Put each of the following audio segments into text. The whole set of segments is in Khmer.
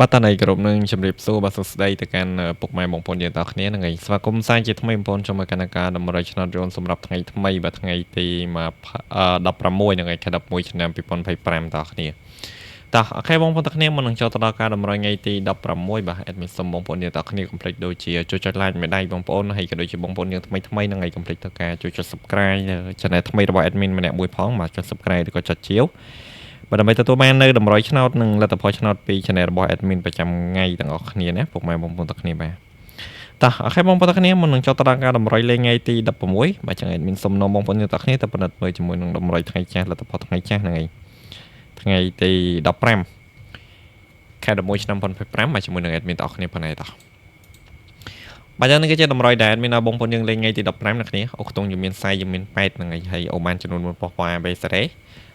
បាត់តនៃក្រុមនឹងជំរាបសួរបាទសួស្តីទៅកាន់ពុកម៉ែបងប្អូនយើងទាំងគ្នាហ្នឹងហើយស្វាគមន៍សាជាថ្មីបងប្អូនចូលមកកាន់ការតម្រូវឆ្នោតយន្តសម្រាប់ថ្ងៃថ្មីបាទថ្ងៃទី16ហ្នឹងហើយខែ11ឆ្នាំ2025តោះគ្នាតោះអូខេបងប្អូនទាំងគ្នាមុននឹងចូលទៅដល់ការតម្រូវថ្ងៃទី16បាទ admin សូមបងប្អូនយើងទាំងគ្នាកុំភ្លេចដូចជាជួយចុច like មេដៃបងប្អូនហើយក៏ដូចជាបងប្អូនយើងថ្មីហ្នឹងហើយកុំភ្លេចទៅការជួយចុច subscribe channel ថ្មីរបស់ admin ម្នាក់មួយផងបាទចុច subscribe ឬក៏ចុចជាវបាទដើម្បីទទួលបាននៅតម្រុយឆ្នោតនិងលទ្ធផលឆ្នោតពី channel របស់ admin ប្រចាំថ្ងៃទាំងអស់គ្នាណាពុកម៉ែបងប្អូនទាំងគ្នាបាទតោះអូខេបងប្អូនទាំងគ្នាមុននឹងចូលទៅដល់ការតម្រុយលេខថ្ងៃទី16បាទចឹង admin សូមនាំបងប្អូនទាំងគ្នាទៅពិនិត្យមើលជាមួយនឹងតម្រុយថ្ងៃចាស់លទ្ធផលថ្ងៃចាស់ហ្នឹងឯងថ្ងៃទី15ខែ11ឆ្នាំ2025បាទជាមួយនឹង admin ទាំងអស់គ្នាផងដែរតោះបាទចឹងនេះគឺជាតម្រុយដែល admin ឲ្យបងប្អូនយើងលេខថ្ងៃទី15អ្នកគ្នាអូខ្ទង់យើងមាន40យើងមាន8ហ្នឹងឯងហើយអូបានចំនួន1ប៉ុស្តិ៍ប៉ាបេសារ៉េ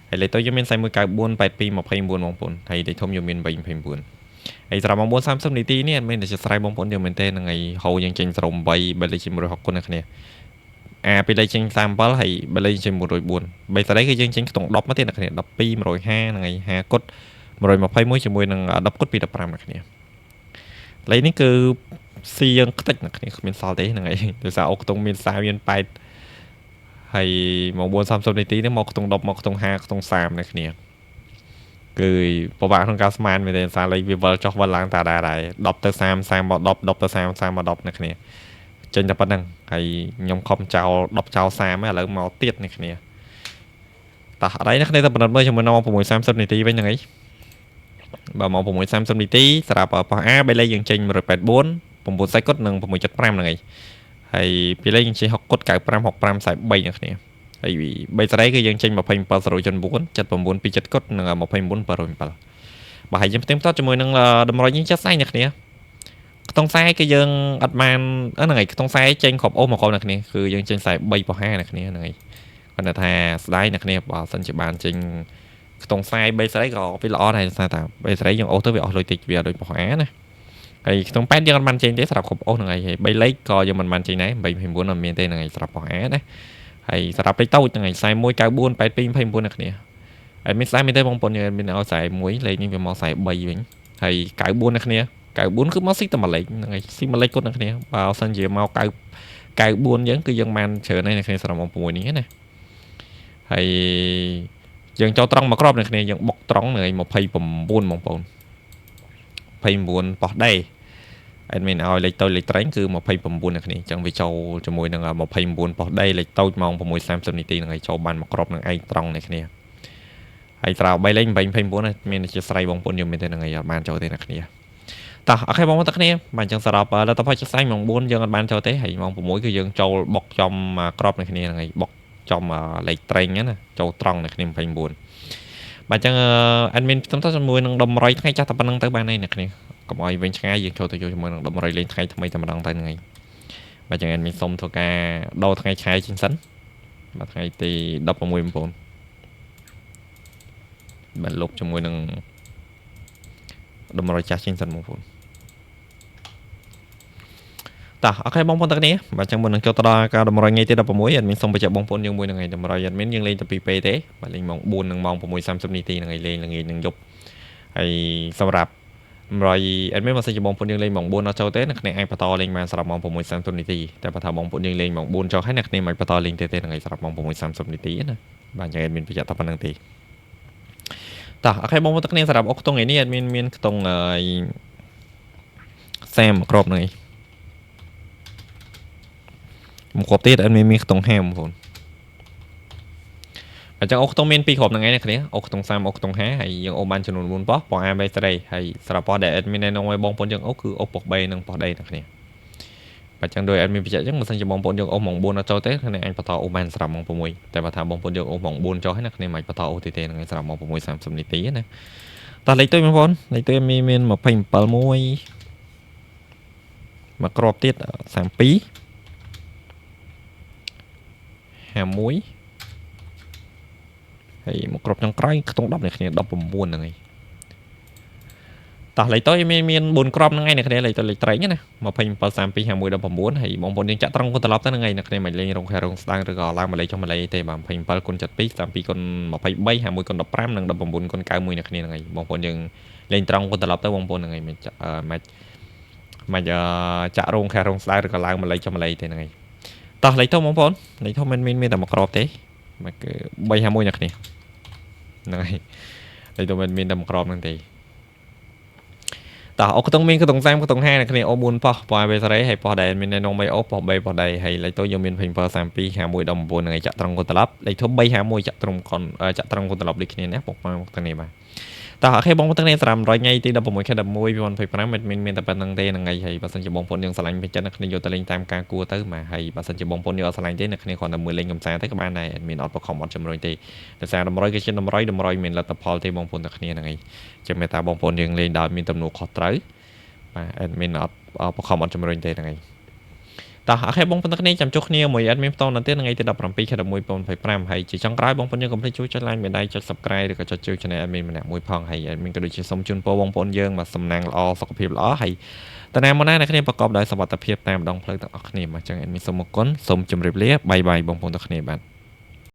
ហើយលេខតូចយើងមាន4194 82 29បងប្អូនហើយលេខធំយើងមាន329ហើយសម្រាប់បងប្អូន30នាទីនេះអត់មានតែស្រ័យបងប្អូនយើងមែនទេហ្នឹងហើយហៅយើងចេញស្រោម3បើលេខជា160គុណអ្នកគ្នាពីលេខចេញ37ហើយបើលេខចេញ104បីស្ដីគឺយើងចេញខ្ទង់10មកទៀតអ្នកគ្នា12 150ហ្នឹងហើយ50គុត121ជាមួយនឹង10គុតពី15អ្នកគ្នាលេខនេះគឺស៊ីយើងខ្ទេចអ្នកគ្នាគ្មានសល់ទេហ្នឹងហើយដោយសារអូខ្ទង់មាន40មាន8ហើយមក4:30នាទីនេះមកខ្ទង់10មកខ្ទង់50ខ្ទង់30អ្នកគ្នាគឺពិបាកក្នុងការស្មានមែនទេសារលេខវាវិលចុះវិលឡើងតាដែរ10ទៅ30 30មក10 10ទៅ30 30មក10អ្នកគ្នាចេញតែប៉ុណ្្នឹងហើយខ្ញុំខំចោល10ចោល30ហើយឥឡូវមកទៀតអ្នកគ្នាតោះអត់អីអ្នកគ្នាទៅបណ្ឌិតមើលជាមួយម៉ោង6:30នាទីវិញហ្នឹងហើយបើម៉ោង6:30នាទីសម្រាប់ប៉ោះ A 3លេខយើងចេញ184 9សេគុតនិង675ហ្នឹងហើយពីលេខយើងចេញ60គុត95 65 43អ្នកគ្នាហើយ3សេរីគឺយើងចេញ27.9 79 27គុតនិង29.7បើហើយយើងផ្ទៀងផ្ទាត់ជាមួយនឹងតម្រុយយើងចាត់ស្អីអ្នកគ្នាខ្ទង់ខ្សែគឺយើងអត់បានហ្នឹងហើយខ្ទង់ខ្សែចេញគ្រប់អូសមកគ្រប់អ្នកគ្នាគឺយើងចេញខ្សែ3ប៉ុហាអ្នកគ្នាហ្នឹងហើយគាត់ថាស្ដាយអ្នកគ្នាបើសិនជាបានចេញខ្ទង់ខ្សែ3សេរីក៏វាល្អដែរថា3សេរីយើងអូសទៅវាអស់លុយតិចវាដូចប៉ុហាណាហើយខ្ទង់8យើងអត់បានចេញទេសម្រាប់គ្រប់អូសហ្នឹងហើយ3លេខក៏យើងមិនបានចេញដែរ8.9អត់មានទេហ្នឹងហើយសម្រាប់ប៉ុហាណាហើយសម្រាប់លេខតូចហ្នឹងហើយ41 94 82 29អ្នកគ្នាហើយមានខ្សែមានទេបងប្អូនយើងមានឲ្យខ្សែ1លេខនេះវាមកខ្សែ3វិញហើយ94អ្នកគ្នា94គឺមកស៊ីតែមួយលេខហ្នឹងហើយស៊ីមួយលេខគាត់អ្នកគ្នាបើសិនជាមក94យើងគឺយើងបានច្រើនហើយអ្នកគ្នាសម្រាប់មក6នេះណាហើយយើងចូលត្រង់មកក្របអ្នកគ្នាយើងបុកត្រង់នៅ29បងប្អូន29ប៉ោះដេadmin ឲ្យលេខតូចលេខត្រែងគឺ29អ្នកគ្នាអញ្ចឹងវាចូលជាមួយនឹង29ប៉ោះដេលេខតូចម៉ោង6:30នាទីហ្នឹងហើយចូលបានមកក្របនឹងឯងត្រង់អ្នកគ្នាហើយត្រា3លេខ8.29មានជាស្រ័យបងប្អូនយើងមានទេហ្នឹងហើយអត់បានចូលទេអ្នកគ្នាតោះអូខេបងប្អូនទាំងគ្នាបាទអញ្ចឹងសរុបលទ្ធផលជាស្អែកម៉ោង4យើងអត់បានចូលទេហើយម៉ោង6គឺយើងចូលបុកចំក្របអ្នកគ្នាហ្នឹងហើយបុកចំលេខត្រែងណាចូលត្រង់អ្នកគ្នា29បាទអញ្ចឹងadmin ផ្ទុំទៅជាមួយនឹងតម្រុយថ្ងៃចាស់តែប៉ុណ្្នឹងទៅបានហើយអ្នកគ្នាកុំឲ្យវិញឆ្ងាយយើងចូលទៅជាមួយនឹងតម្រុយលេងថ្ងៃថ្មីតែម្ដងទៅហ្នឹងហើយបាទអញ្ចឹងadminសុំធ្វើការដោថ្ងៃឆាយជាងសិនបាទថ្ងៃទី16បងប្អូនបាទលុបជាមួយនឹងតម្រុយចាស់ជាងសិនបងប្អូនតោះអូខេបងប្អូនទាំងគ្នាបាទអញ្ចឹងមុននឹងចូលទៅដល់ការតម្រុយថ្ងៃទី16adminសូមបញ្ជាក់បងប្អូនយើងមួយនឹងថ្ងៃតម្រុយadminយើងលេងតែ2ពេលទេបាទលេងម៉ោង4និងម៉ោង6:30នាទីហ្នឹងហើយលេងល្ងាចនឹងយប់ហើយសម្រាប់តម្រុយadminមកសិនជាបងប្អូនយើងលេងម៉ោង4ដល់ចូលទេអ្នកគ្នាអាចបន្តលេងបានសម្រាប់ម៉ោង6:30នាទីតែបើថាបងប្អូនយើងលេងម៉ោង4ចូលហើយអ្នកគ្នាមិនបន្តលេងទេហ្នឹងហើយសម្រាប់ម៉ោង6:30នាទីណាបាទអញ្ចឹងadminបញ្ជាក់តែប៉ុណ្្នឹងទេតោះអូខេបងប្អូនទាំងគ្នាសម្រាប់អុកខ្ទង់ថ្ងៃនេះ admin មានខ្ទង់30ក្របហ្នឹងមកគ្រប់ទៀត admin មានខ្ទង់50បងប្អូនអញ្ចឹងអូខ្ទង់មាន2គ្រាប់ហ្នឹងឯងអ្នកគ្នាអូខ្ទង់30អូខ្ទង់50ហើយយើងអូបានចំនួន4ប៉ុស្តិ៍ប៉ុស្តិ៍ A 3 3ហើយសម្រាប់ប៉ុស្តិ៍ដែល admin ណែនាំឲ្យបងប្អូនយើងអូគឺអូប៉ុស្តិ៍ B និងប៉ុស្តិ៍ D អ្នកគ្នាបាទអញ្ចឹងដោយ admin បញ្ជាក់អញ្ចឹងបើសិនជាបងប្អូនយើងអូម៉ោង4ដល់ចូលទេអ្នកអាចបន្តអូបានសម្រាប់ម៉ោង6តែបើថាបងប្អូនយើងអូម៉ោង4ចូលហើយអ្នកគ្នាមិនបន្តអូទេហ្នឹងឯងសម្រាប់ម៉ោង6:30នាទីណាតោះលេខទូចបងប្អូនលេខទូចមាន27មួយមកក្របទៀត32 51ហើយមកក្របចុងក្រោយខ្ទង់10នេះគ្នា19ហ្នឹងហើយ តោះលេខតូចមាន4គ្រាប់ហ្នឹងឯងអ្នកគ្នាលេខតូចលេខត្រេងណា27325119ហើយបងប្អូនយើងចាក់ត្រង់គុណត្រឡប់ទៅហ្នឹងឯងអ្នកគ្នាមិនលេងរងខែរងស្ដាងឬក៏ឡើងមកលេខចុះមកលេខទេបាទ27គុណ72 32គុណ23 51គុណ15និង19គុណ91អ្នកគ្នាហ្នឹងឯងបងប្អូនយើងលេងត្រង់គុណត្រឡប់ទៅបងប្អូនហ្នឹងឯងមិនចាក់រងខែរងស្ដាងឬក៏ឡើងមកលេខចុះមកលេខទេហ្នឹងឯងតោះលេខធំបងប្អូនលេខធំមិនមានតែមួយគ្រាប់ទេមកគឺ351អ្នកគ្នាហ្នឹងហើយលេខធំមិនមានតែមួយគ្រាប់ហ្នឹងទេតោះអុកតុងមានក៏តុង30ក៏តុង50អ្នកគ្នាអូ4ប៉ោះប៉ោះឲ្យសេរីហើយប៉ោះដែលមាននង3អូប៉ោះ3ប៉ោះដែរហើយលេខតូចយើងមាន2732 5119ហ្នឹងឯងចាក់ត្រង់គុណត្រឡប់លេខធំ351ចាក់ត្រង់គុណត្រឡប់ដូចគ្នាណាពុកមកទាំងនេះបាទតោះអូខេបងប្អូនទាំងនេះសម្រាប់100ថ្ងៃទី16ខែ11 2025មានតែប៉ុណ្្នឹងទេហ្នឹងហើយបើសិនជាបងប្អូនយើងឆ្លាញ់ពេញចិត្តអ្នកគ្នាយកទៅលេងតាមការគួរទៅបាទហើយបើសិនជាបងប្អូនយកអត់ឆ្លាញ់ទេអ្នកគ្នាគ្រាន់តែមើលលេងកំសាន្តទៅក៏បានដែរអត់មានអត់បខំអត់ជំរុញទេដោយសារតម្រុយគឺជាតម្រុយមានលទ្ធផលទេបងប្អូនទាំងគ្នាហ្នឹងហើយចាំមេតាបងប្អូនយើងលេងដោយមានទំនួលខុសត្រូវបាទអត់មានអត់បខំអត់ជំរុញទេហ្នឹងហើយតោះអូខេបងប្អូនទាំងគ្នាចាំជួបគ្នាមួយអត់មានបន្តនៅទៀតថ្ងៃទី17ខែ11 2025ហើយជាចុងក្រោយបងប្អូនយើងកុំភ្លេចជួយចុច like មេដៃចុច subscribe ឬក៏ចុចជួយ channel admin ម្នាក់មួយផងហើយ admin ក៏ដូចជាសូមជូនពរបងប្អូនយើងមកសំណាងល្អសុខភាពល្អហើយតើណាមកណាអ្នកគ្នាប្រកបដោយសុវត្ថិភាពតាមដងផ្លូវទាំងអស់គ្នាមកចឹង admin សូមអរគុណសូមជម្រាបលាបាយបាយបងប្អូនទាំងគ្នាបាទ